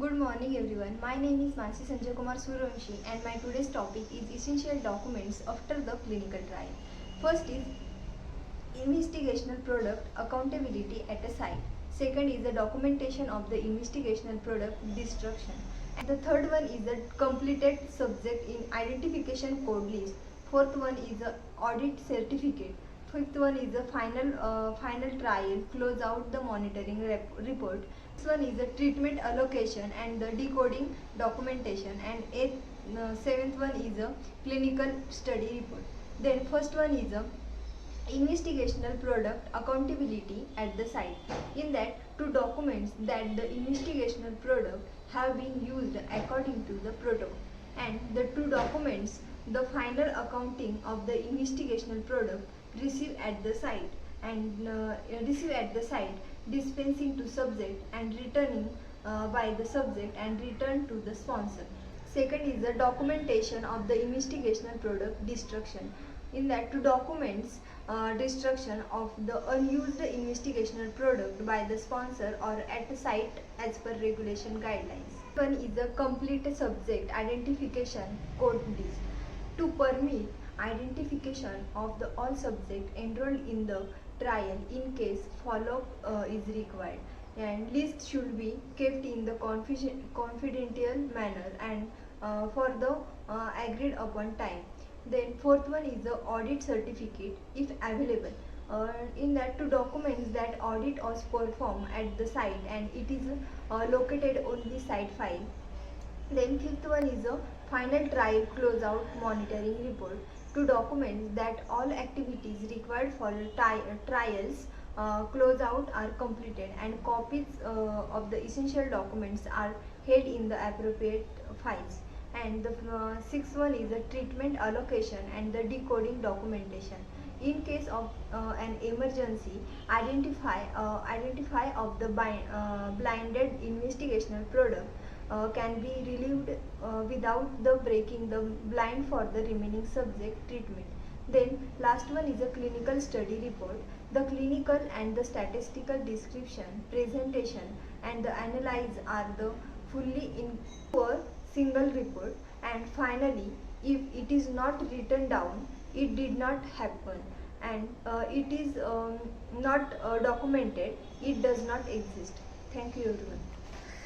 Good morning everyone. My name is Mansi Sanjay Kumar Survanshi and my today's topic is essential documents after the clinical trial. First is investigational product accountability at a site. Second is the documentation of the investigational product destruction. And the third one is the completed subject in identification code list. Fourth one is the audit certificate. Fifth one is the final trial, close out the monitoring report. This one is the treatment allocation and the decoding documentation. And seventh one is a clinical study report. Then first one is a investigational product accountability at the site. In that, to documents that the investigational product have been used according to the protocol, and the two documents the final accounting of the investigational product received at the site dispensing to subject and returning by the subject and return to the sponsor. Second is the documentation of the investigational product destruction. In that, to documents destruction of the unused investigational product by the sponsor or at the site as per regulation guidelines. One is the complete subject identification code list to permit identification of the all subject enrolled in the trial in case follow-up is required, and list should be kept in the confidential manner and for the agreed upon time. Then fourth one is the audit certificate if available. In that, to documents that audit was performed at the site and it is located on the site file. Then fifth one is a final trial closeout monitoring report to documents that all activities required for trials closeout are completed and copies of the essential documents are held in the appropriate files. And the sixth one is the treatment allocation and the decoding documentation. In case of an emergency, identify of the blinded investigational product can be relieved without the breaking the blind for the remaining subject treatment. Then last one is a clinical study report. The clinical and the statistical description, presentation and the analyze are the fully in a single report. And finally, if it is not written down, it did not happen, and it is not documented, it does not exist. Thank you everyone.